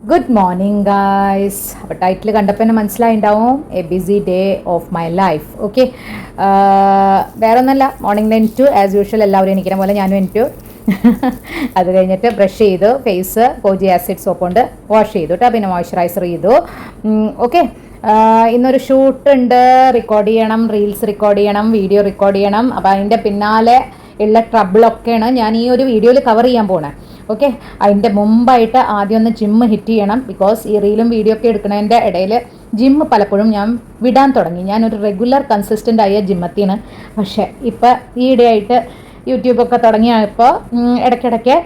Good morning guys. അപ്പോൾ title കണ്ടപ്പോൾ തന്നെ മനസ്സിലായിണ്ടാവും a busy day of my life. Okay, വേറെ ഒന്നല്ല, മോർണിംഗ് 9 to ആസ് യൂഷ്വൽ എല്ലാവരും എണീക്കുന്ന പോലെ ഞാനും എണീറ്റു. അത് കഴിഞ്ഞിട്ട് ബ്രഷ് ചെയ്തു, ഫേസ് കോജി ആസിഡ് സോപ്പ് കൊണ്ട് വാഷ് ചെയ്തു കേട്ടോ, പിന്നെ മോയ്സ്ചറൈസർ ചെയ്തു. ഓക്കെ, ഇന്നൊരു ഷൂട്ട് ഉണ്ട്, റെക്കോർഡ് ചെയ്യണം, റീൽസ് റെക്കോർഡ് ചെയ്യണം, വീഡിയോ റെക്കോർഡ് ചെയ്യണം. അപ്പോൾ അതിൻ്റെ പിന്നാലെ ഉള്ള ട്രബിളൊക്കെയാണ് ഞാൻ ഈ ഒരു വീഡിയോയിൽ കവർ ചെയ്യാൻ പോണേ. ഓക്കെ, അതിൻ്റെ മുമ്പായിട്ട് ആദ്യം ഒന്ന് ജിമ്മ് ഹിറ്റ് ചെയ്യണം. ബിക്കോസ് ഈ റീലും വീഡിയോ ഒക്കെ എടുക്കുന്നതിൻ്റെ ഇടയിൽ ജിമ്മ് പലപ്പോഴും ഞാൻ വിടാൻ തുടങ്ങി. ഞാനൊരു റെഗുലർ കൺസിസ്റ്റൻ്റ് ആയ ജിമ്മെത്തിയാണ്. പക്ഷേ ഇപ്പോൾ ഈയിടെയായിട്ട് യൂട്യൂബൊക്കെ തുടങ്ങിയപ്പോൾ ഇടയ്ക്കിടയ്ക്ക്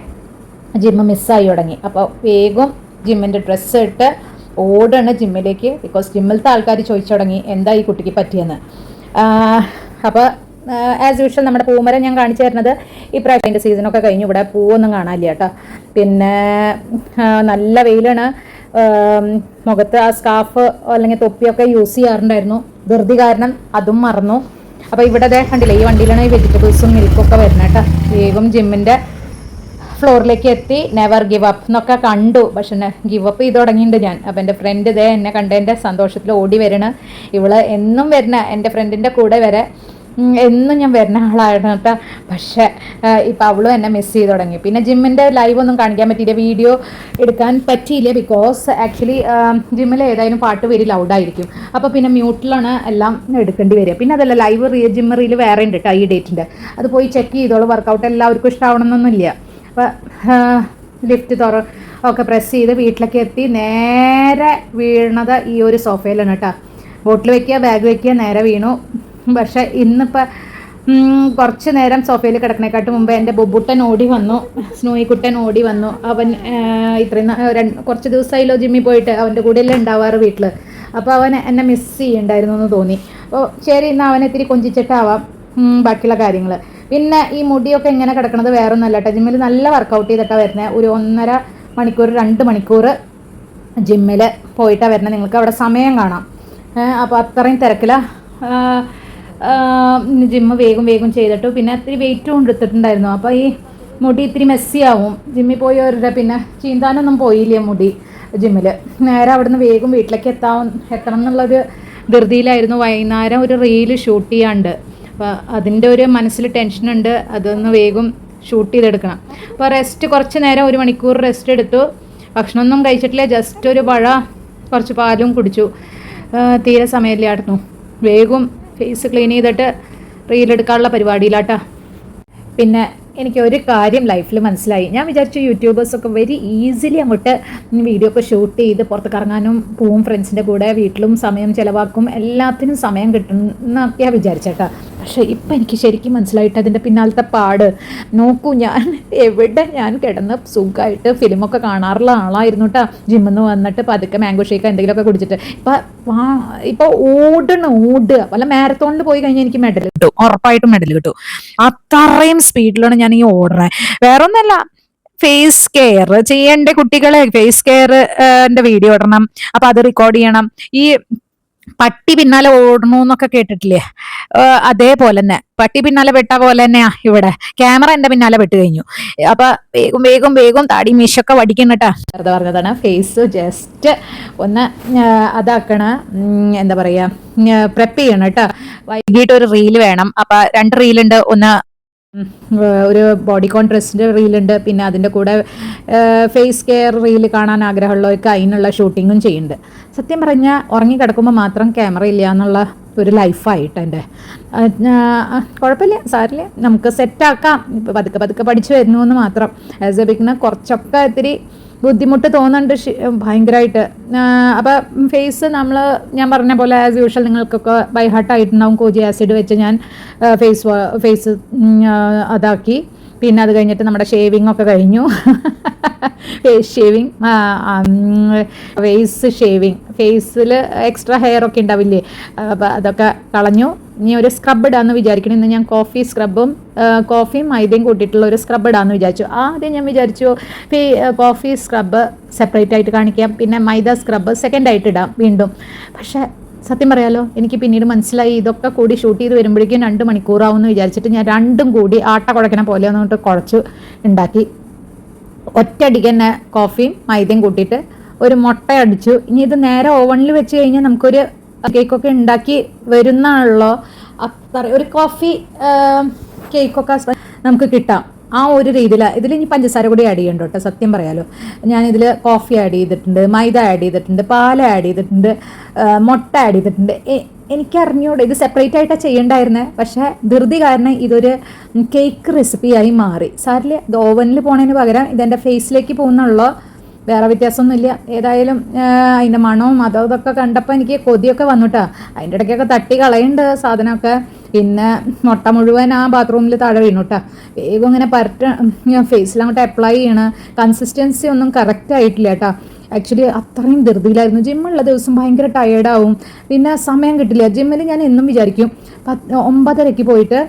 ജിമ്മ് മിസ്സായി തുടങ്ങി. അപ്പോൾ വേഗം ജിമ്മിൻ്റെ ഡ്രസ്സ് ഇട്ട് ഓടാണ് ജിമ്മിലേക്ക്. ബിക്കോസ് ജിമ്മിലത്തെ ആൾക്കാർ ചോദിച്ചു തുടങ്ങി എന്താ ഈ കുട്ടിക്ക് പറ്റിയെന്ന്. അപ്പോൾ ആസ് യൂഷ്വൽ നമ്മുടെ പൂമരം ഞാൻ കാണിച്ചു തരുന്നത് ഈ പ്രാവശ്യത്തിൻ്റെ സീസണൊക്കെ കഴിഞ്ഞു. ഇവിടെ പൂവൊന്നും കാണാനില്ല കേട്ടോ. പിന്നെ നല്ല വെയിലാണ്. മുഖത്ത് ആ സ്കാർഫ് അല്ലെങ്കിൽ തൊപ്പിയൊക്കെ യൂസ് ചെയ്യാറുണ്ടായിരുന്നു. ധൃതി കാരണം അതും മറന്നു. അപ്പോൾ ഇവിടെ കണ്ടില്ലേ, ഈ വണ്ടിയിലാണ് ഈ വെജിറ്റബിൾസും മിൽക്കൊക്കെ വരുന്നത് കേട്ടോ. വേഗം ജിമ്മിൻ്റെ ഫ്ലോറിലേക്ക് എത്തി. നെവർ ഗിവ് അപ്പ് എന്നൊക്കെ കണ്ടു, പക്ഷെ ഗിവ് അപ്പ് ചെയ്ത് തുടങ്ങിയിട്ടുണ്ട് ഞാൻ. അപ്പോൾ എൻ്റെ ഫ്രണ്ട് എന്നെ കണ്ടതിൻ്റെ സന്തോഷത്തിൽ ഓടി വരണ. ഇവള് എന്നും വരുന്ന എൻ്റെ ഫ്രണ്ടിൻ്റെ കൂടെ വരെ എന്നും ഞാൻ വരുന്ന ആളായിരുന്നു കേട്ടോ. പക്ഷേ ഇപ്പോൾ അവളും എന്നെ മിസ് ചെയ്ത് തുടങ്ങി. പിന്നെ ജിമ്മിൻ്റെ ലൈവ് ഒന്നും കാണിക്കാൻ പറ്റിയില്ല, വീഡിയോ എടുക്കാൻ പറ്റിയില്ല. ബിക്കോസ് ആക്ച്വലി ജിമ്മിൽ ഏതായാലും പാട്ട് വെരി ലൗഡായിരിക്കും. അപ്പോൾ പിന്നെ മ്യൂട്ടിലാണ് എല്ലാം എടുക്കേണ്ടി വരിക. പിന്നെ അതല്ല, ലൈവ് ജിമ്മ് റീൽ വേറെ ഉണ്ട് കേട്ടോ ഈ ഡേറ്റിൻ്റെ. അത് പോയി ചെക്ക് ചെയ്തോളൂ. വർക്കൗട്ട് എല്ലാവർക്കും ഇഷ്ടമാവണമെന്നൊന്നുമില്ല. അപ്പോൾ ലിഫ്റ്റ് ഒക്കെ പ്രസ് ചെയ്ത് വീട്ടിലേക്ക് എത്തി. നേരെ വീണത് ഈ ഒരു സോഫയിലാണ് കേട്ടോ. ബോട്ടിൽ വയ്ക്കുക, ബാഗ് വയ്ക്കുക, നേരെ വീണു. പക്ഷേ ഇന്നിപ്പോൾ കുറച്ച് നേരം സോഫയിൽ കിടക്കണേക്കാട്ട് മുമ്പ് എൻ്റെ ബൊബുട്ടൻ ഓടി വന്നു, സ്നോയിക്കുട്ടൻ ഓടി വന്നു. അവൻ ഇത്രയും കുറച്ച് ദിവസമായില്ലോ ജിമ്മിൽ പോയിട്ട്, അവൻ്റെ കൂടെയല്ലേ ഉണ്ടാവാറ് വീട്ടിൽ. അപ്പോൾ അവൻ എന്നെ മിസ് ചെയ്യുന്നുണ്ടായിരുന്നു എന്ന് തോന്നി. അപ്പോൾ ശരി, എന്നാൽ അവനെ ഇത്തിരി കൊഞ്ചിച്ചിട്ടാവാം ബാക്കിയുള്ള കാര്യങ്ങൾ. പിന്നെ ഈ മുടിയൊക്കെ ഇങ്ങനെ കിടക്കണത് വേറെ ഒന്നല്ല കേട്ടോ. ജിമ്മിൽ നല്ല വർക്കൗട്ട് ചെയ്തിട്ടാണ് വരുന്നത്. ഒരു 1.5 മണിക്കൂർ 2 മണിക്കൂർ ജിമ്മിൽ പോയിട്ടാണ് വരുന്നത്. നിങ്ങൾക്ക് അവിടെ സമയം കാണാം. അപ്പോൾ അത്രയും തിരക്കിലാണ്. ജിമ്മ് വേഗം ചെയ്തിട്ടു. പിന്നെ ഇത്തിരി വെയിറ്റും എടുത്തിട്ടുണ്ടായിരുന്നു. അപ്പോൾ ഈ മുടി ഇത്തിരി മെസ്സിയാവും. ജിമ്മിൽ പോയവരുടെ പിന്നെ ചീന്താനൊന്നും പോയില്ല മുടി ജിമ്മിൽ. നേരെ അവിടുന്ന് വേഗം വീട്ടിലേക്ക് എത്തണം എന്നുള്ളൊരു ധൃതിയിലായിരുന്നു. വൈകുന്നേരം ഒരു റീല് ഷൂട്ട് ചെയ്യാണ്ട്. അപ്പോൾ അതിൻ്റെ ഒരു മനസ്സിൽ ടെൻഷനുണ്ട്. അതൊന്ന് വേഗം ഷൂട്ട് ചെയ്തെടുക്കണം. അപ്പോൾ റെസ്റ്റ് കുറച്ച് നേരം 1 മണിക്കൂർ റെസ്റ്റ് എടുത്തു. ഭക്ഷണമൊന്നും കഴിച്ചിട്ടില്ല, ജസ്റ്റ് ഒരു പഴ കുറച്ച് പാലും കുടിച്ചു. തീരെ സമയമില്ലായിരുന്നു. വേഗം ഫേസ് ക്ലീൻ ചെയ്തിട്ട് റീലെടുക്കാനുള്ള പരിപാടിയിലാട്ടാ. പിന്നെ എനിക്ക് ഒരു കാര്യം ലൈഫിൽ മനസ്സിലായി. ഞാൻ വിചാരിച്ചു യൂട്യൂബേഴ്സൊക്കെ വെരി ഈസിലി അങ്ങോട്ട് വീഡിയോ ഒക്കെ ഷൂട്ട് ചെയ്ത് പുറത്ത് കറങ്ങാനും പോവും, ഫ്രണ്ട്സിൻ്റെ കൂടെ വീട്ടിലും സമയം ചിലവാക്കും, എല്ലാത്തിനും സമയം കിട്ടും എന്നൊക്കെയാണ് വിചാരിച്ചേട്ടാ. പക്ഷേ ഇപ്പം എനിക്ക് ശരിക്കും മനസ്സിലായിട്ട് അതിൻ്റെ പിന്നാലത്തെ പാട് നോക്കൂ. ഞാൻ കിടന്ന് സുഖമായിട്ട് ഫിലിമൊക്കെ കാണാറുള്ള ആളായിരുന്നു കേട്ടോ. ജിമ്മിൽ നിന്ന് വന്നിട്ട് പതുക്കെ മാംഗോ ഷേക്ക് എന്തെങ്കിലുമൊക്കെ കുടിച്ചിട്ട് ഇപ്പോൾ ഓടുക. വല്ല മാരത്തോണിൽ പോയി കഴിഞ്ഞാൽ എനിക്ക് മെഡൽ കിട്ടും, ഉറപ്പായിട്ടും മെഡൽ കിട്ടും. അത്രയും സ്പീഡിലാണ് ഞാൻ ഈ ഓടുന്നത്. വേറെ ഒന്നല്ല, ഫേസ് കെയർ ചെയ്യേണ്ട കുട്ടികളെ ഫേസ് കെയറിന്റെ വീഡിയോ ഇടണം. അപ്പൊ അത് റെക്കോർഡ് ചെയ്യണം. ഈ പട്ടി പിന്നാലെ ഓടണമെന്നൊക്കെ കേട്ടിട്ടില്ലേ? അതേപോലെ തന്നെ പട്ടി പിന്നാലെ പെട്ട പോലെ തന്നെയാ ഇവിടെ. ക്യാമറ എന്റെ പിന്നാലെ പെട്ട് കഴിഞ്ഞു. അപ്പൊ വേഗം താടി മീശൊക്കെ വടിക്കണം കേട്ടാ. വെറുതെ പറഞ്ഞതാണ്. ഫേസ് ജസ്റ്റ് ഒന്ന് അതാക്കണ, എന്താ പറയാ, പ്രെപ്പ് ചെയ്യണം കേട്ടോ. വൈകിട്ട് ഒരു റീല് വേണം. അപ്പൊ 2 റീലുണ്ട്. ഒന്ന് ഒരു ബോഡിക്കോൺ ഡ്രസ്സിൻ്റെ റീലുണ്ട്. പിന്നെ അതിൻ്റെ കൂടെ ഫേസ് കെയർ റീല് കാണാൻ ആഗ്രഹമുള്ളവർക്ക് അതിനുള്ള ഷൂട്ടിങ്ങും ചെയ്യുന്നുണ്ട്. സത്യം പറഞ്ഞാൽ ഉറങ്ങിക്കിടക്കുമ്പോൾ മാത്രം ക്യാമറ ഇല്ല എന്നുള്ള ഒരു ലൈഫായിട്ട് എൻ്റെ. കുഴപ്പമില്ല, സാരില്ല, നമുക്ക് സെറ്റാക്കാം. ഇപ്പോൾ പതുക്കെ പഠിച്ചു വരുന്നു എന്ന് മാത്രം. ആസ് എ ബിഗിനർ കുറച്ചൊക്കെ ഇത്തിരി ബുദ്ധിമുട്ട് തോന്നുന്നുണ്ട് ഭയങ്കരമായിട്ട്. അപ്പോൾ ഫേസ് ഞാൻ പറഞ്ഞ പോലെ ആസ് യൂഷ്വൽ നിങ്ങൾക്കൊക്കെ ബൈ ഹാർട്ടായിട്ടുണ്ടാവും. കോജി ആസിഡ് വെച്ച് ഞാൻ ഫേസ് അതാക്കി. പിന്നെ അത് കഴിഞ്ഞിട്ട് നമ്മുടെ ഷേവിങ് ഒക്കെ കഴിഞ്ഞു. ഫേസ് ഷേവിങ്, ഫേസിൽ എക്സ്ട്രാ ഹെയർ ഒക്കെ ഉണ്ടാവില്ലേ, അപ്പോൾ അതൊക്കെ കളഞ്ഞു. ഇനി ഒരു സ്ക്രബ് ഇടാന്ന് വിചാരിക്കണം. ഇന്ന് ഞാൻ കോഫിയും മൈദയും കൂട്ടിയിട്ടുള്ള ഒരു സ്ക്രബ് ഇടാന്ന് വിചാരിച്ചു. ആദ്യം ഞാൻ വിചാരിച്ചു കോഫി സ്ക്രബ് സെപ്പറേറ്റ് ആയിട്ട് കാണിക്കാം, പിന്നെ മൈദ സ്ക്രബ് സെക്കൻഡായിട്ട് ഇടാം വീണ്ടും. പക്ഷേ സത്യം പറയാലോ, എനിക്ക് പിന്നീട് മനസ്സിലായി ഇതൊക്കെ കൂടി ഷൂട്ട് ചെയ്ത് വരുമ്പോഴേക്കും 2 മണിക്കൂറാവുമെന്ന് വിചാരിച്ചിട്ട് ഞാൻ രണ്ടും കൂടി ആട്ട കുഴക്കണ പോലെ ഒന്നിട്ട് കുഴച്ച് ഉണ്ടാക്കി. ഒറ്റയടിക്ക് തന്നെ കോഫിയും മൈദയും കൂട്ടിയിട്ട് ഒരു മുട്ട അടിച്ചു. ഇനി ഇത് നേരെ ഓവണിൽ വെച്ച് കഴിഞ്ഞാൽ നമുക്കൊരു കേക്കൊക്കെ ഉണ്ടാക്കി വരുന്നാണല്ലോ. അത്ര ഒരു കോഫി കേക്കൊക്കെ നമുക്ക് കിട്ടാം. ആ ഒരു രീതിയിലാണ്. ഇതിൽ ഇനി പഞ്ചസാര കൂടി ആഡ് ചെയ്യണ്ട കേട്ടോ, സത്യം പറയാലോ. ഞാനിതിൽ കോഫി ആഡ് ചെയ്തിട്ടുണ്ട്, മൈദ ആഡ് ചെയ്തിട്ടുണ്ട്, പാൽ ആഡ് ചെയ്തിട്ടുണ്ട്, മുട്ട ആഡ് ചെയ്തിട്ടുണ്ട്. എനിക്കറിഞ്ഞൂടെ ഇത് സെപ്പറേറ്റ് ആയിട്ടാണ് ചെയ്യണ്ടായിരുന്നത്. പക്ഷേ ധൃതി കാരണം ഇതൊരു കേക്ക് റെസിപ്പിയായി മാറി. സാറിൽ ഇത് ഓവനിൽ പോണതിന് പകരം ഇതെൻ്റെ ഫേസിലേക്ക് പോകുന്നുള്ളൂ, വേറെ വ്യത്യാസമൊന്നുമില്ല. ഏതായാലും അതിൻ്റെ മണവും ഇതൊക്കെ കണ്ടപ്പോൾ എനിക്ക് കൊതിയൊക്കെ വന്നുട്ടാ. അതിൻ്റെ ഇടയ്ക്കൊക്കെ തട്ടി കളയുന്നുണ്ട് സാധനമൊക്കെ. പിന്നെ മുട്ട മുഴുവൻ ആ ബാത്റൂമിൽ താഴെ വീണുട്ടാ. വേഗം ഇങ്ങനെ ഫേസിൽ അങ്ങോട്ട് അപ്ലൈ ചെയ്യണം. കൺസിസ്റ്റൻസി ഒന്നും കറക്റ്റ് ആയിട്ടില്ല കേട്ടോ. ആക്ച്വലി അത്രയും ധൃതിയിലായിരുന്നു. ജിമ്മുള്ള ദിവസം ഭയങ്കര ടയേർഡാവും, പിന്നെ സമയം കിട്ടില്ല. ജിമ്മിൽ ഞാൻ എന്നും വിചാരിക്കും 9:30 പോയിട്ട്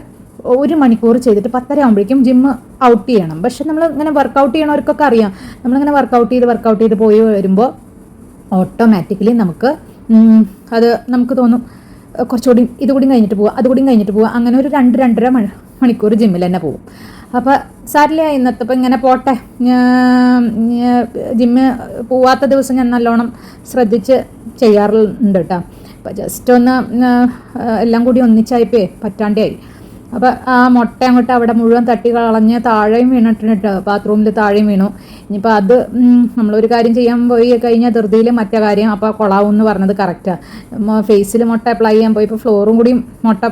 1 മണിക്കൂർ ചെയ്തിട്ട് 10:30 ആകുമ്പോഴേക്കും ജിമ്മ് ഔട്ട് ചെയ്യണം. പക്ഷെ നമ്മൾ ഇങ്ങനെ വർക്കൗട്ട് ചെയ്യണവർക്കൊക്കെ അറിയാം, നമ്മളിങ്ങനെ വർക്കൗട്ട് ചെയ്ത് പോയി വരുമ്പോൾ ഓട്ടോമാറ്റിക്കലി അത് നമുക്ക് തോന്നും കുറച്ചുകൂടി ഇതുകൂടി കഴിഞ്ഞിട്ട് പോവുക, അതുകൂടി കഴിഞ്ഞിട്ട് പോവുക. അങ്ങനെ ഒരു 2-2.5 മണിക്കൂർ ജിമ്മിൽ തന്നെ പോകും. അപ്പോൾ സാരില്ല, ഇന്നത്തെ ഇങ്ങനെ പോട്ടെ. ജിമ്മ് പോവാത്ത ദിവസം ഞാൻ നല്ലോണം ശ്രദ്ധിച്ച് ചെയ്യാറുണ്ട് കേട്ടോ. അപ്പോൾ ജസ്റ്റ് ഒന്ന് എല്ലാം കൂടി ഒന്നിച്ചായിപ്പോയി പറ്റാണ്ടായി. അപ്പോൾ ആ മുട്ട അങ്ങോട്ട് അവിടെ മുഴുവൻ തട്ടി കളഞ്ഞ് താഴെയും വീണിട്ടുണ്ട്, ബാത്റൂമിൽ താഴെയും വീണു. ഇനിയിപ്പോൾ അത് നമ്മളൊരു കാര്യം ചെയ്യാൻ പോയി കഴിഞ്ഞാൽ ധൃതിയിൽ മറ്റേ കാര്യം അപ്പോൾ കൊളാവും എന്ന് പറഞ്ഞത് കറക്റ്റാണ്. ഫേസിൽ മുട്ട അപ്ലൈ ചെയ്യാൻ പോയി, ഇപ്പോൾ ഫ്ലോറും കൂടി മുട്ട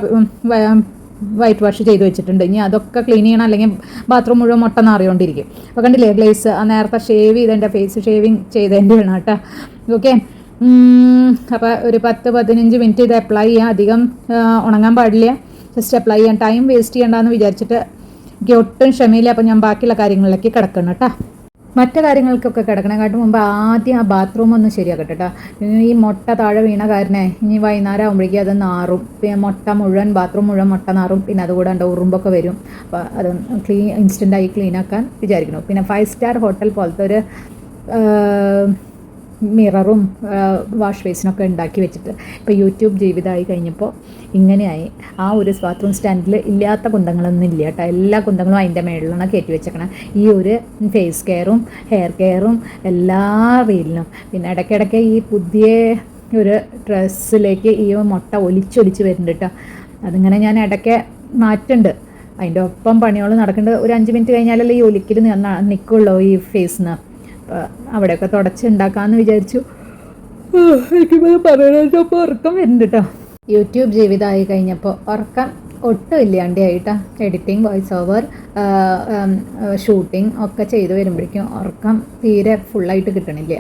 വൈറ്റ് വാഷ് ചെയ്ത് വെച്ചിട്ടുണ്ട്. ഇനി അതൊക്കെ ക്ലീൻ ചെയ്യണം, അല്ലെങ്കിൽ ബാത്റൂം മുഴുവൻ മുട്ട നാറിയോണ്ടിരിക്കും. അപ്പോൾ കണ്ടില്ലേ ഗ്ലേസ്, ആ നേരത്തെ ഷേവ് ചെയ്തതിൻ്റെ ഫേസ് ഷേവിങ് ചെയ്തതിൻ്റെ വേണം കേട്ടോ. ഓക്കെ, അപ്പോൾ ഒരു 10-15 മിനിറ്റ് ഇത് അപ്ലൈ ചെയ്യാം. അധികം ഉണങ്ങാൻ പാടില്ല, ജസ്റ്റ് അപ്ലൈ ചെയ്യാൻ. ടൈം വേസ്റ്റ് ചെയ്യണ്ടെന്ന് വിചാരിച്ചിട്ട് എനിക്ക് ഒട്ടും ക്ഷമയില്ല. അപ്പോൾ ഞാൻ ബാക്കിയുള്ള കാര്യങ്ങളിലേക്ക് കിടക്കണം കേട്ടോ. മറ്റു കാര്യങ്ങൾക്കൊക്കെ കിടക്കണേക്കാട്ടും മുമ്പ് ആദ്യം ആ ബാത്റൂം ഒന്ന് ശരിയാക്കട്ടെ കേട്ടോ. ഈ മുട്ട താഴെ വീണ കാരണേ ഇനി വൈകുന്നേരം ആകുമ്പോഴേക്കും അത് നാറും. പിന്നെ ബാത്റൂം മുഴുവൻ മുട്ട നാറും. പിന്നെ അതുകൂടെ ഉറുമ്പൊക്കെ വരും. അപ്പോൾ അത് ഇൻസ്റ്റൻ്റായി ക്ലീനാക്കാൻ വിചാരിക്കണം. പിന്നെ 5 സ്റ്റാർ ഹോട്ടൽ പോലത്തെ ഒരു മിററും വാഷ് ബേസിനൊക്കെ ഉണ്ടാക്കി വെച്ചിട്ട് ഇപ്പോൾ യൂട്യൂബ് ജീവിതമായി കഴിഞ്ഞപ്പോൾ ഇങ്ങനെയായി. ആ ഒരു ബാത്റൂം സ്റ്റാൻഡിൽ ഇല്ലാത്ത കുന്തങ്ങളൊന്നും ഇല്ല കേട്ടോ. എല്ലാ കുന്തങ്ങളും അതിൻ്റെ മേളിലാണ് കയറ്റി വെച്ചേക്കണം. ഈ ഒരു ഫേസ് കെയറും ഹെയർ കെയറും എല്ലാ റീലിനും. പിന്നെ ഇടയ്ക്കിടയ്ക്ക് ഈ പുതിയ ഒരു ഡ്രസ്സിലേക്ക് ഈ മുട്ട ഒലിച്ചൊലിച്ച് വരുന്നുണ്ട് കേട്ടോ. അതിങ്ങനെ ഞാൻ ഇടയ്ക്ക് മാറ്റുന്നുണ്ട്. അതിൻ്റെ ഒപ്പം പണികൾ നടക്കേണ്ടത്. ഒരു 5 മിനിറ്റ് കഴിഞ്ഞാലല്ലേ ഈ ഒലിക്കൽ നിൽക്കുള്ളൂ ഈ ഫേസിന്. അവിടെയൊക്കെ തുടച്ചുണ്ടാക്കാമെന്ന് വിചാരിച്ചു. എനിക്കിപ്പോൾ പറയണപ്പോൾ ഉറക്കം വരുന്നുണ്ട് കേട്ടോ. യൂട്യൂബ് ജീവിതമായി കഴിഞ്ഞപ്പോൾ ഉറക്കം ഒട്ടും ഇല്ലാണ്ടായിട്ടാ. എഡിറ്റിംഗ്, വോയിസ് ഓവർ, ഷൂട്ടിംഗ് ഒക്കെ ചെയ്ത് വരുമ്പോഴേക്കും ഉറക്കം തീരെ ഫുള്ളായിട്ട് കിട്ടണില്ല.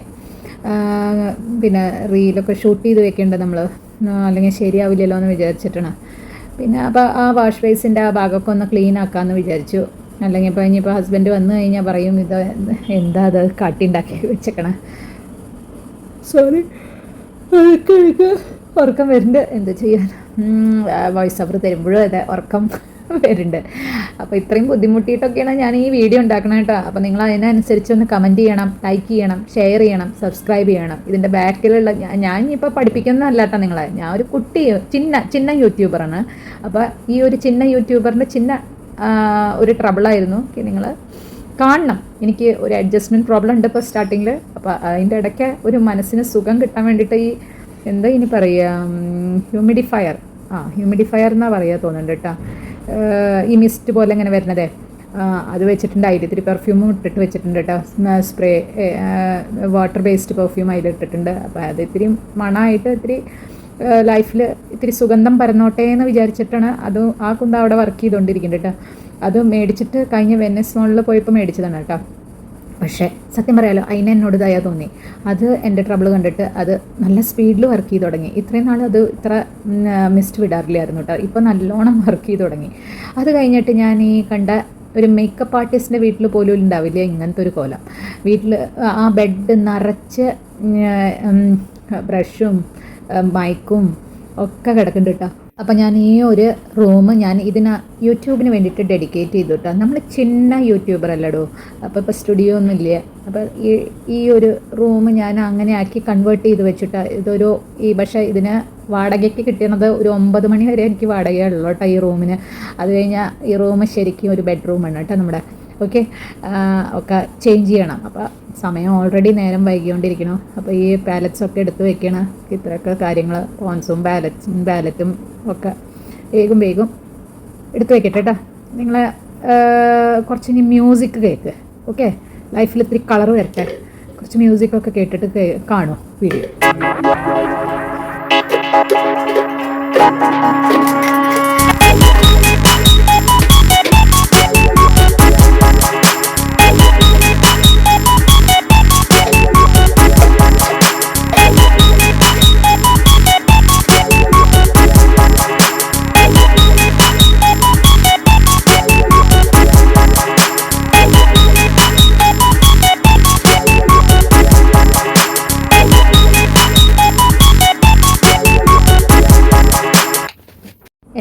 പിന്നെ റീലൊക്കെ ഷൂട്ട് ചെയ്ത് വെക്കേണ്ടത് നമ്മൾ, അല്ലെങ്കിൽ ശരിയാവില്ലല്ലോ എന്ന് വിചാരിച്ചിട്ടാണ്. പിന്നെ അപ്പോൾ ആ വാഷ് ബേസിൻ്റെ ആ ഭാഗമൊക്കെ ഒന്ന് ക്ലീൻ ആക്കാമെന്ന് വിചാരിച്ചു. അല്ലെങ്കിൽ ഇപ്പോൾ ഇനിയിപ്പോൾ ഹസ്ബൻഡ് വന്നു കഴിഞ്ഞാൽ പറയും ഇത് എന്താ അത് കാട്ടിയുണ്ടാക്കി വെച്ചേക്കണേ. സോറി, ഉറക്കം വരുന്നുണ്ട്. എന്ത് ചെയ്യാൻ, വോയിസ് ഓവർ തരുമ്പോഴും അതെ ഉറക്കം വരുന്നുണ്ട്. അപ്പോൾ ഇത്രയും ബുദ്ധിമുട്ടിയിട്ടൊക്കെയാണ് ഞാൻ ഈ വീഡിയോ ഉണ്ടാക്കണം കേട്ടോ. അപ്പോൾ നിങ്ങൾ അതിനനുസരിച്ചൊന്ന് കമൻറ്റ് ചെയ്യണം, ലൈക്ക് ചെയ്യണം, ഷെയർ ചെയ്യണം, സബ്സ്ക്രൈബ് ചെയ്യണം. ഇതിൻ്റെ ബാക്കിലുള്ള ഞാൻ ഇപ്പോൾ പഠിപ്പിക്കുന്നതല്ല കേട്ടോ നിങ്ങളെ. ഞാൻ ഒരു കുട്ടി ചിന്ന യൂട്യൂബറാണ്. അപ്പോൾ ഈ ഒരു ചിന്ന യൂട്യൂബറിൻ്റെ ഒരു ട്രബിളായിരുന്നു. നിങ്ങൾ കാണണം. എനിക്ക് ഒരു അഡ്ജസ്റ്റ്മെൻറ്റ് പ്രോബ്ലം ഉണ്ട് ഇപ്പോൾ സ്റ്റാർട്ടിങ്ങിൽ. അപ്പോൾ അതിൻ്റെ ഇടയ്ക്ക് ഒരു മനസ്സിന് സുഖം കിട്ടാൻ വേണ്ടിയിട്ട് ഈ എന്താ ഇനി പറയുക, ഹ്യൂമിഡിഫയർ എന്നാണ് പറയുക തോന്നുന്നുണ്ട് കേട്ടോ. ഈ മിസ്റ്റ് പോലെ ഇങ്ങനെ വരുന്നതേ, അത് വെച്ചിട്ടുണ്ട്. അതിൽ ഇത്തിരി പെർഫ്യൂമും ഇട്ടിട്ട് വെച്ചിട്ടുണ്ട് കേട്ടോ. സ്പ്രേ വാട്ടർ ബേസ്ഡ് പെർഫ്യൂം അതിലിട്ടിട്ടുണ്ട്. അപ്പോൾ അത് ഇത്തിരി മണമായിട്ട് ഇത്തിരി ലൈഫിൽ ഇത്തിരി സുഗന്ധം പരന്നോട്ടെ എന്ന് വിചാരിച്ചിട്ടാണ് ആ കുന്ത അവിടെ വർക്ക് ചെയ്തുകൊണ്ടിരിക്കുന്നുണ്ട് കേട്ടോ. അത് മേടിച്ചിട്ട് കഴിഞ്ഞ വെനസ് മോളിൽ പോയപ്പോൾ മേടിച്ചതാണ് കേട്ടോ. പക്ഷേ സത്യം പറയാലോ, അതിന് എന്നോട് ദയ തോന്നി. അത് എൻ്റെ ട്രബിൾ കണ്ടിട്ട് അത് നല്ല സ്പീഡിൽ വർക്ക് ചെയ്ത് തുടങ്ങി. ഇത്രയും നാൾ അത് ഇത്ര മിസ്റ്റ് വിടാറില്ലായിരുന്നു കേട്ടോ. ഇപ്പോൾ നല്ലോണം വർക്ക് ചെയ്ത് തുടങ്ങി. അത് കഴിഞ്ഞിട്ട് ഞാൻ ഈ കണ്ട ഒരു മേക്കപ്പ് ആർട്ടിസ്റ്റിൻ്റെ വീട്ടിൽ പോലും ഉണ്ടാവില്ല ഇങ്ങനത്തെ ഒരു കോലം. വീട്ടിൽ ആ ബെഡ് നിറച്ച് ബ്രഷും മൈക്കും ഒക്കെ കിടക്കുന്നുണ്ട് കേട്ടോ. അപ്പോൾ ഞാൻ ഈ ഒരു റൂം യൂട്യൂബിന് വേണ്ടിയിട്ട് ഡെഡിക്കേറ്റ് ചെയ്തു കേട്ടോ. നമ്മൾ ചിന്ന യൂട്യൂബർ അല്ലടോ. അപ്പോൾ ഇപ്പോൾ സ്റ്റുഡിയോ ഒന്നും ഇല്ല. അപ്പോൾ ഈ ഒരു റൂം ഞാൻ അങ്ങനെ ആക്കി കൺവേർട്ട് ചെയ്ത് വെച്ചിട്ട് പക്ഷേ ഇതിന് വാടകയ്ക്ക് കിട്ടുന്നത് ഒരു 9 മണി വരെ എനിക്ക് വാടകയുള്ളൂ കേട്ടോ ഈ റൂമിന്. അത് കഴിഞ്ഞാൽ ഈ റൂം ശരിക്കും ഒരു ബെഡ്റൂമാണ് കേട്ടോ നമ്മുടെ. ഓക്കെ, ഒക്കെ ചേഞ്ച് ചെയ്യണം. അപ്പോൾ സമയം ഓൾറെഡി നേരം വൈകിക്കൊണ്ടിരിക്കണം. അപ്പോൾ ഈ പാലറ്റ്സൊക്കെ എടുത്ത് വെക്കണം. ഇത്രയൊക്കെ കാര്യങ്ങൾ പോൺസും ബാലറ്റും ഒക്കെ വേഗം എടുത്ത് വെക്കട്ടെ കേട്ടോ. നിങ്ങൾ കുറച്ച് ഇനി മ്യൂസിക് കേൾക്ക്. ഓക്കെ, ലൈഫിൽ ഇത്തിരി കളർ വരട്ടെ. കുറച്ച് മ്യൂസിക്കൊക്കെ കേട്ടിട്ട് കാണുമോ വീഡിയോ.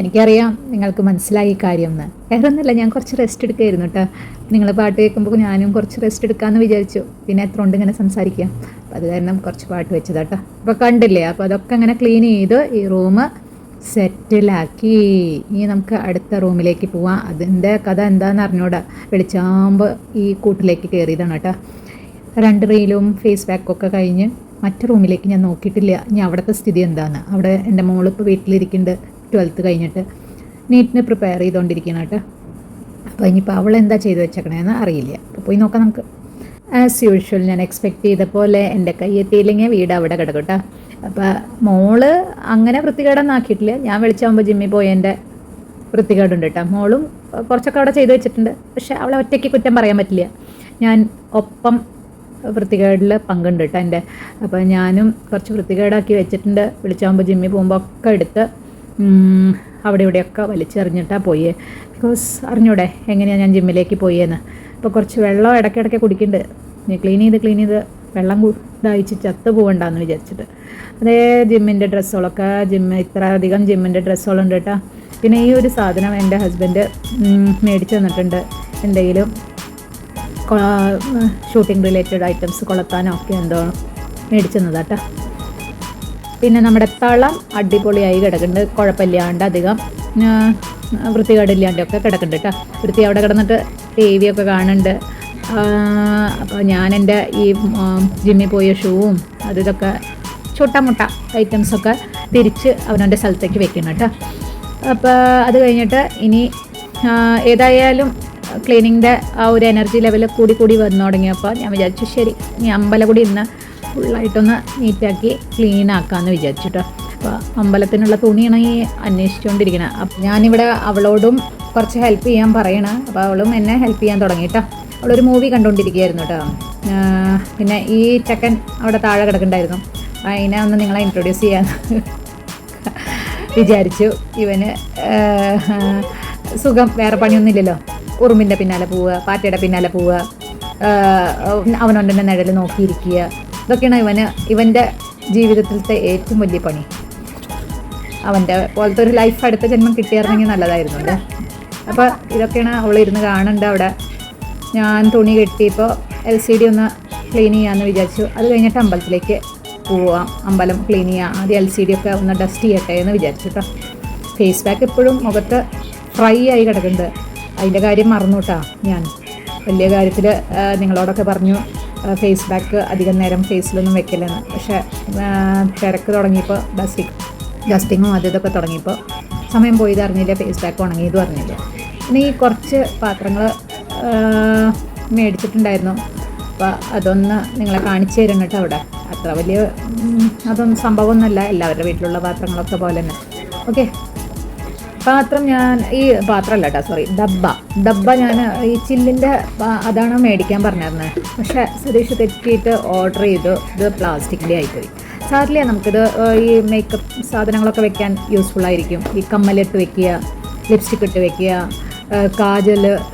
എനിക്കറിയാം നിങ്ങൾക്ക് മനസ്സിലായി കാര്യം എന്ന്. വേറൊന്നുമില്ല, ഞാൻ കുറച്ച് റെസ്റ്റ് എടുക്കുകയായിരുന്നു കേട്ടോ. നിങ്ങൾ പാട്ട് കേൾക്കുമ്പോൾ ഞാനും കുറച്ച് റെസ്റ്റ് എടുക്കാമെന്ന് വിചാരിച്ചു. പിന്നെ എത്ര കൊണ്ട് ഇങ്ങനെ സംസാരിക്കാം, അപ്പോൾ അത് കാരണം കുറച്ച് പാട്ട് വെച്ചതാട്ടോ. അപ്പോൾ കണ്ടില്ലേ, അപ്പോൾ അതൊക്കെ അങ്ങനെ ക്ലീൻ ചെയ്ത് ഈ റൂം സെറ്റിലാക്കി. ഇനി നമുക്ക് അടുത്ത റൂമിലേക്ക് പോവാം. അതിൻ്റെ കഥ എന്താണെന്ന് അറിഞ്ഞൂടാ. വെളിച്ചാകുമ്പോൾ ഈ കൂട്ടിലേക്ക് കയറിയതാണ് കേട്ടോ. 2 റീലും ഫേസ് പാക്കൊക്കെ കഴിഞ്ഞ് മറ്റു റൂമിലേക്ക് ഞാൻ നോക്കിയിട്ടില്ല. ഇനി അവിടുത്തെ സ്ഥിതി എന്താണെന്ന്. അവിടെ എൻ്റെ മോളിപ്പോൾ വീട്ടിലിരിക്കുന്നുണ്ട്, 12th കഴിഞ്ഞിട്ട് നീറ്റിന് പ്രിപ്പയർ ചെയ്തുകൊണ്ടിരിക്കണം കേട്ടോ. അപ്പോൾ ഇനിയിപ്പോൾ അവൾ എന്താ ചെയ്ത് വെച്ചേക്കണേന്ന് അറിയില്ല. അപ്പോൾ പോയി നോക്കാം നമുക്ക്. ആസ് യൂഷ്വൽ ഞാൻ എക്സ്പെക്റ്റ് ചെയ്ത പോലെ എൻ്റെ കൈ എത്തിയില്ലെങ്കിൽ വീട് അവിടെ കിടക്കും കേട്ടോ. അപ്പോൾ മോള് അങ്ങനെ വൃത്തികേടൊന്നും ആക്കിയിട്ടില്ല. ഞാൻ വിളിച്ചാകുമ്പോൾ ജിമ്മിൽ പോയതിൻ്റെ വൃത്തികേടുണ്ട് കേട്ടോ. മോളും കുറച്ചൊക്കെ അവിടെ ചെയ്ത് വെച്ചിട്ടുണ്ട്. പക്ഷേ അവളെ ഒറ്റയ്ക്ക് കുറ്റം പറയാൻ പറ്റില്ല. ഞാൻ ഒപ്പം വൃത്തികേടിൽ പങ്കുണ്ട് കേട്ടോ എൻ്റെ. അപ്പോൾ ഞാനും കുറച്ച് വൃത്തികേടാക്കി വെച്ചിട്ടുണ്ട്. വിളിച്ചാകുമ്പോൾ ജിമ്മിൽ പോകുമ്പോൾ ഒക്കെ എടുത്ത് അവിടെ ഇവിടെയൊക്കെ വലിച്ചെറിഞ്ഞിട്ടാണ് പോയേ. ബിക്കോസ് അറിഞ്ഞൂടെ എങ്ങനെയാണ് ഞാൻ ജിമ്മിലേക്ക് പോയെന്ന്. അപ്പോൾ കുറച്ച് വെള്ളം ഇടയ്ക്കിടയ്ക്ക് കുടിക്കുന്നുണ്ട്. നീ ക്ലീൻ ചെയ്ത് വെള്ളം ദാഹിച്ച് ചത്ത് പോകണ്ടെന്ന് വിചാരിച്ചിട്ട്. അതേ ജിമ്മിൻ്റെ ഡ്രസ്സുകളൊക്കെ ഇത്ര അധികം ജിമ്മിൻ്റെ ഡ്രസ്സുകളുണ്ട് കേട്ടോ. പിന്നെ ഈ ഒരു സാധനം എൻ്റെ ഹസ്ബൻഡ് മേടിച്ച് തന്നിട്ടുണ്ട്. എന്തെങ്കിലും ഷൂട്ടിംഗ് റിലേറ്റഡ് ഐറ്റംസ് കൊളത്താനോ ഒക്കെ എന്തോ മേടിച്ചു തന്നതാട്ടോ. പിന്നെ നമ്മുടെ തളം അടിപൊളിയായി കിടക്കുന്നുണ്ട്. കുഴപ്പമില്ലാണ്ട് അധികം വൃത്തികേടില്ലാണ്ടൊക്കെ കിടക്കുന്നുണ്ട് കേട്ടോ. വൃത്തി അവിടെ കിടന്നിട്ട് TV ഒക്കെ കാണുന്നുണ്ട്. അപ്പോൾ ഞാൻ എൻ്റെ ഈ ജിമ്മിൽ പോയ ഷൂവും ഇതൊക്കെ മുട്ട ഐറ്റംസൊക്കെ തിരിച്ച് അവനവൻ്റെ സ്ഥലത്തേക്ക് വെക്കണം കേട്ടോ. അപ്പോൾ അത് കഴിഞ്ഞിട്ട് ഇനി ഏതായാലും ക്ലീനിങ്ങിൻ്റെ ആ ഒരു എനർജി ലെവൽ കൂടി വന്നു തുടങ്ങിയപ്പോൾ ഞാൻ വിചാരിച്ചു ശരി ഇനി അമ്പലക്കുടി ഇന്ന് ഫുള്ളായിട്ടൊന്ന് നീറ്റാക്കി ക്ലീൻ ആക്കാമെന്ന് വിചാരിച്ചിട്ടോ. അപ്പോൾ അമ്പലത്തിനുള്ള തുണിയാണെങ്കിൽ അന്വേഷിച്ചുകൊണ്ടിരിക്കണം. അപ്പം ഞാനിവിടെ അവളോടും കുറച്ച് ഹെൽപ്പ് ചെയ്യാൻ പറയണം. അപ്പോൾ അവളും എന്നെ ഹെൽപ്പ് ചെയ്യാൻ തുടങ്ങിയിട്ടോ. അവളൊരു മൂവി കണ്ടുകൊണ്ടിരിക്കുകയായിരുന്നു കേട്ടോ. പിന്നെ ഈ ചെക്കൻ അവിടെ താഴെ കിടക്കണ്ടായിരുന്നു. അതിനെ ഒന്ന് നിങ്ങളെ ഇൻട്രൊഡ്യൂസ് ചെയ്യാൻ വിചാരിച്ചു. ഇവന് സുഖം, വേറെ പണിയൊന്നുമില്ലല്ലോ. ഉറുമ്പിൻ്റെ പിന്നാലെ പോവുക, പാറ്റയുടെ പിന്നാലെ പോവുക, അവനൊൻ്റെ നിഴൽ നോക്കിയിരിക്കുക. ഇതൊക്കെയാണ് ഇവൻ്റെ ജീവിതത്തിലത്തെ ഏറ്റവും വലിയ പണി. അവൻ്റെ പോലത്തെ ഒരു ലൈഫ് അടുത്ത ജന്മം കിട്ടിയായിരുന്നെങ്കിൽ നല്ലതായിരുന്നു അല്ലേ. അപ്പോൾ ഇതൊക്കെയാണ് അവളിരുന്ന് കാണുന്നുണ്ട് അവിടെ. ഞാൻ തുണി കെട്ടിയപ്പോൾ LCD ഒന്ന് ക്ലീൻ ചെയ്യാമെന്ന് വിചാരിച്ചു. അത് കഴിഞ്ഞിട്ട് അമ്പലത്തിലേക്ക് പോവാം, അമ്പലം ക്ലീൻ ചെയ്യാം. ആദ്യം LCD ഒക്കെ ഒന്ന് ഡസ്റ്റ് ചെയ്യട്ടെ എന്ന് വിചാരിച്ചു കേട്ടോ. ഫേസ് പാക്ക് എപ്പോഴും മുഖത്ത് ഫ്രൈ ആയി കിടക്കുന്നുണ്ട്. അതിൻ്റെ കാര്യം മറന്നു കേട്ടോ. ഞാൻ വലിയ കാര്യത്തിൽ നിങ്ങളോടൊക്കെ പറഞ്ഞു ഫേസ് പാക്ക് അധികം നേരം ഫേസിലൊന്നും വെക്കില്ലെന്ന്. പക്ഷേ തിരക്ക് തുടങ്ങിയപ്പോൾ ഡസ്റ്റിങ്ങും ഇതൊക്കെ തുടങ്ങിയപ്പോൾ സമയം പോയത് അറിഞ്ഞില്ല, ഫേസ് പാക്ക് ഉണങ്ങിയത് അറിഞ്ഞില്ല. ഇനി കുറച്ച് പാത്രങ്ങൾ മേടിച്ചിട്ടുണ്ടായിരുന്നു. അപ്പോൾ അതൊന്ന് നിങ്ങളെ കാണിച്ചു തരണം കേട്ടോ. അവിടെ അത്ര വലിയ അതൊന്നും സംഭവമൊന്നുമല്ല, എല്ലാവരുടെ വീട്ടിലുള്ള പാത്രങ്ങളൊക്കെ പോലെ തന്നെ. ഓക്കെ, പാത്രം ഞാൻ പാത്രമല്ല കേട്ടോ, സോറി, ഡബ്ബ ഞാൻ ഈ ചില്ലിൻ്റെ അതാണ് മേടിക്കാൻ പറഞ്ഞിരുന്നത്. പക്ഷേ സുരേഷ് തെറ്റിയിട്ട് ഓർഡർ ചെയ്തു. ഇത് പ്ലാസ്റ്റിക്കിൻ്റെ ആയിപ്പോയി. സാറില്ല, നമുക്കിത് ഈ മേക്കപ്പ് സാധനങ്ങളൊക്കെ വെക്കാൻ യൂസ്ഫുള്ളായിരിക്കും. ഈ കമ്മലിട്ട് വെക്കുക, ലിപ്സ്റ്റിക് ഇട്ട് വെക്കുക,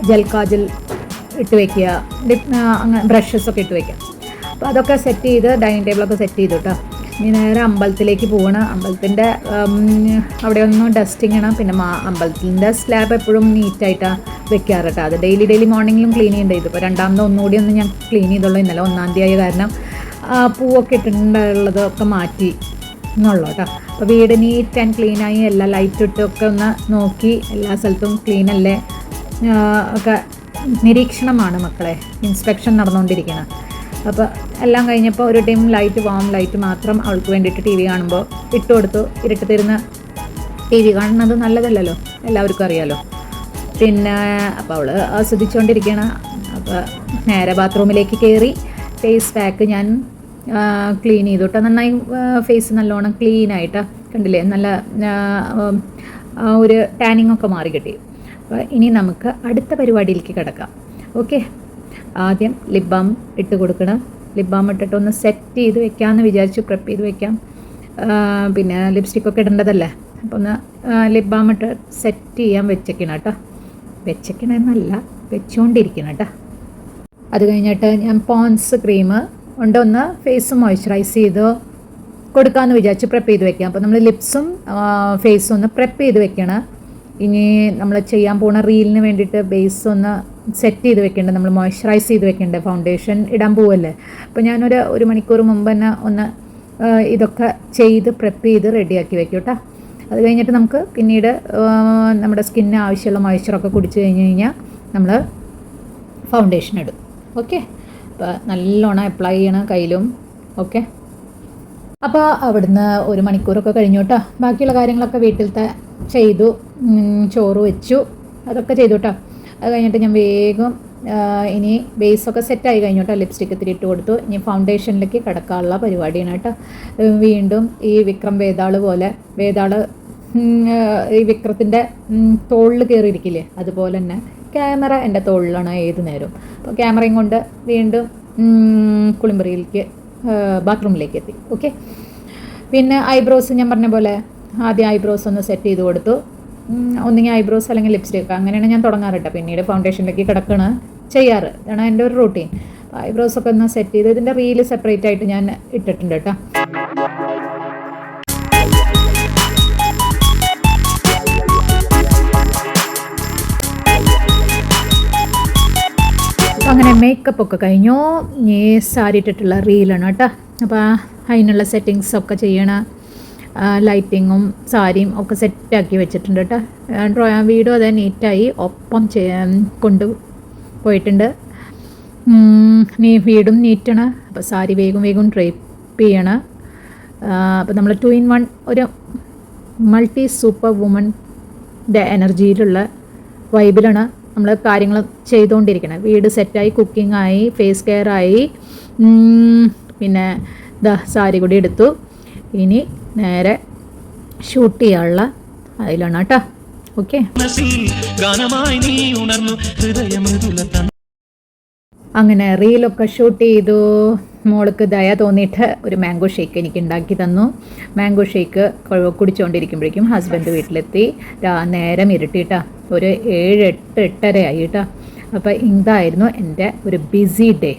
ജെൽ കാജൽ ഇട്ട് വെക്കുക, അങ്ങനെ ബ്രഷസൊക്കെ ഇട്ട് വെക്കുക. അപ്പോൾ അതൊക്കെ സെറ്റ് ചെയ്ത് ഡൈനിങ് ടേബിളൊക്കെ സെറ്റ് ചെയ്തു കേട്ടോ. ഇനി നേരെ അമ്പലത്തിലേക്ക് പോകണം. അമ്പലത്തിൻ്റെ അവിടെ ഒന്ന് ഡസ്റ്റിങ് ചെയ്യണം. പിന്നെ അമ്പലത്തിൻ്റെ സ്ലാബ് എപ്പോഴും നീറ്റായിട്ടാണ് വെക്കാറ് കേട്ടോ. അത് ഡെയിലി മോർണിംഗിലും ക്ലീൻ ചെയ്യേണ്ടത്. ഇതിപ്പോൾ രണ്ടാമത് ഒന്നുകൂടി ഒന്ന് ഞാൻ ക്ലീൻ ചെയ്തുള്ളൂ. ഇന്നലെ 1-ാം തീയതി ആയ കാരണം പൂവൊക്കെ ഇട്ടിട്ടുള്ളതൊക്കെ മാറ്റി എന്നുള്ളൂ കേട്ടോ. അപ്പോൾ വീട് നീറ്റ് ആൻഡ് ക്ലീനായി എല്ലാ ലൈറ്റ് ഇട്ടൊക്കെ ഒന്ന് നോക്കി എല്ലാ സ്ഥലത്തും ക്ലീനല്ലേ ഒക്കെ നിരീക്ഷണമാണ് മക്കളെ, ഇൻസ്പെക്ഷൻ നടന്നുകൊണ്ടിരിക്കണം. അപ്പോൾ എല്ലാം കഴിഞ്ഞപ്പോൾ ഒരു ടീം ലൈറ്റ്, വാം ലൈറ്റ് മാത്രം അവൾക്ക് വേണ്ടിയിട്ട് ടി വി കാണുമ്പോൾ ഇട്ട് കൊടുത്തു. ഇരുട്ടത്തിരുന്ന് ടി വി കാണുന്നത് നല്ലതല്ലല്ലോ, എല്ലാവർക്കും അറിയാമല്ലോ. പിന്നെ അപ്പോൾ അവൾ ആസ്വദിച്ചുകൊണ്ടിരിക്കുകയാണ്. അപ്പോൾ നേരെ ബാത്റൂമിലേക്ക് കയറി ഫേസ് പാക്ക് ഞാൻ ക്ലീൻ ചെയ്തു കേട്ടോ. നന്നായി ഫേസ് നല്ലോണം ക്ലീനായിട്ട് കണ്ടില്ലേ, നല്ല ഒരു ടാനിങ് ഒക്കെ മാറി കിട്ടി. അപ്പോൾ ഇനി നമുക്ക് അടുത്ത പരിപാടിയിലേക്ക് കിടക്കാം. ഓക്കെ, ആദ്യം ലിപ് ബാം ഇട്ട് കൊടുക്കണം. ലിപ് ബാം ഇട്ടിട്ട് ഒന്ന് സെറ്റ് ചെയ്ത് വെക്കാമെന്ന് വിചാരിച്ചു, പ്രെപ്പ് ചെയ്ത് വെക്കാം. പിന്നെ ലിപ്സ്റ്റിക്കൊക്കെ ഇടേണ്ടതല്ലേ, അപ്പോൾ ഒന്ന് ലിപ് ബാം ഇട്ട് സെറ്റ് ചെയ്യാൻ വെച്ചേക്കണം കേട്ടോ. വെച്ചേക്കണമെന്നല്ല, വെച്ചുകൊണ്ടിരിക്കണം കേട്ടോ. അത് കഴിഞ്ഞിട്ട് ഞാൻ പോൺസ് ക്രീം കൊണ്ട് ഒന്ന് ഫേസ് മോയ്സ്ചറൈസ് ചെയ്ത് കൊടുക്കാമെന്ന് വിചാരിച്ച് പ്രെപ്പ് ചെയ്ത് വെക്കാം. അപ്പോൾ നമ്മൾ ലിപ്സും ഫേസും ഒന്ന് പ്രെപ്പ് ചെയ്ത് വെക്കണം. ഇനി നമ്മൾ ചെയ്യാൻ പോകുന്ന റീലിന് വേണ്ടിയിട്ട് ബേസ് ഒന്ന് സെറ്റ് ചെയ്ത് വെക്കേണ്ടത്, നമ്മൾ മോയ്സ്ചറൈസ് ചെയ്ത് വെക്കേണ്ടത്. ഫൗണ്ടേഷൻ ഇടാൻ പോവല്ലേ, അപ്പോൾ ഞാനൊരു മണിക്കൂർ മുമ്പ് തന്നെ ഒന്ന് ഇതൊക്കെ ചെയ്ത് പ്രെപ്പ് ചെയ്ത് റെഡിയാക്കി വെക്കും കേട്ടോ. അത് കഴിഞ്ഞിട്ട് നമുക്ക് പിന്നീട് നമ്മുടെ സ്കിന്നിന് ആവശ്യമുള്ള മോയ്സ്ചറൊക്കെ കുടിച്ച് കഴിഞ്ഞ് നമ്മൾ ഫൗണ്ടേഷൻ ഇടും. ഓക്കെ, അപ്പോൾ നല്ലോണം അപ്ലൈ ചെയ്യണം കയ്യിലും. ഓക്കെ, അപ്പോൾ അവിടുന്ന് ഒരു മണിക്കൂറൊക്കെ കഴിഞ്ഞു കേട്ടോ. ബാക്കിയുള്ള കാര്യങ്ങളൊക്കെ വീട്ടിലത്തെ ചെയ്തു, ചോറ് വെച്ചു, അതൊക്കെ ചെയ്തു കേട്ടോ. അത് കഴിഞ്ഞിട്ട് ഞാൻ വേഗം ഇനി ബേസൊക്കെ സെറ്റായി കഴിഞ്ഞു കേട്ടോ. ലിപ്സ്റ്റിക്ക് ഇത്തിരി ഇട്ട് കൊടുത്തു. ഇനി ഫൗണ്ടേഷനിലേക്ക് കിടക്കാനുള്ള പരിപാടിയാണ് കേട്ടോ. വീണ്ടും ഈ വിക്രം വേതാള് പോലെ, വേതാള് ഈ വിക്രത്തിൻ്റെ തോളിൽ കയറിയിരിക്കില്ലേ, അതുപോലെ തന്നെ ക്യാമറ എൻ്റെ തോളിലാണ് ഏത് നേരവും. അപ്പോൾ ക്യാമറയും കൊണ്ട് വീണ്ടും കുളിമുറിയിലേക്ക്, ബാത്റൂമിലേക്ക് എത്തി. ഓക്കെ, പിന്നെ ഐബ്രോസ് ഞാൻ പറഞ്ഞ പോലെ ആദ്യം ഐബ്രോസ് ഒന്ന് സെറ്റ് ചെയ്ത് കൊടുത്തു. ഒന്നുകിൽ ഐബ്രോസ് അല്ലെങ്കിൽ ലിപ്സ്റ്റിക്ക്, അങ്ങനെയാണ് ഞാൻ തുടങ്ങാറ് കേട്ടോ. പിന്നീട് ഫൗണ്ടേഷനിലേക്ക് കിടക്കണം ചെയ്യാറ്, ഇതാണ് എൻ്റെ ഒരു റൂട്ടീൻ. ഐബ്രോസൊക്കെ ഒന്ന് സെറ്റ് ചെയ്ത് ഇതിൻ്റെ റീല് സെപ്പറേറ്റ് ആയിട്ട് ഞാൻ ഇട്ടിട്ടുണ്ട് കേട്ടോ. അങ്ങനെ മേക്കപ്പ് ഒക്കെ കഴിഞ്ഞു. ഇനി സാരി ഇട്ടിട്ടുള്ള റീലാണ് കേട്ടോ. അപ്പോൾ അതിനുള്ള സെറ്റിങ്സൊക്കെ ചെയ്യണം. ലൈറ്റിങ്ങും സാരിയും ഒക്കെ സെറ്റാക്കി വെച്ചിട്ടുണ്ട് കേട്ടോ. വീഡിയോ അതേ നീറ്റായി ഒപ്പം കൊണ്ട് പോയിട്ടുണ്ട്. വീടും നീറ്റാണ്. അപ്പോൾ സാരി വേഗം വേഗം ഡ്രൈപ്പ് ചെയ്യണം. അപ്പോൾ നമ്മൾ 2 in 1 ഒരു മൾട്ടി സൂപ്പർ വുമൻ്റെ എനർജിയിലുള്ള വൈബിലാണ് നമ്മൾ കാര്യങ്ങൾ ചെയ്തുകൊണ്ടിരിക്കണം. വീട് സെറ്റായി, കുക്കിംഗായി, ഫേസ് കെയർ ആയി, പിന്നെ സാരി കൂടി എടുത്തു. ഇനി നേരെ ഷൂട്ട് ചെയ്യാനുള്ള അതിലാണ് കേട്ടോ. ഓക്കെ, അങ്ങനെ റീലൊക്കെ ഷൂട്ട് ചെയ്തു. മോൾക്ക് ദയ തോന്നിയിട്ട് ഒരു മാംഗോ ഷേക്ക് എനിക്ക് ഉണ്ടാക്കി തന്നു. മാംഗോ ഷേക്ക് കുടിച്ചുകൊണ്ടിരിക്കുമ്പോഴേക്കും ഹസ്ബൻഡ് വീട്ടിലെത്തി. നേരം ഇരുട്ടിയിട്ടാ, ഒരു 7-8 8:30 ആയി കേട്ടോ. അപ്പോൾ ഇതായിരുന്നു എൻ്റെ ഒരു ബിസി ഡേ.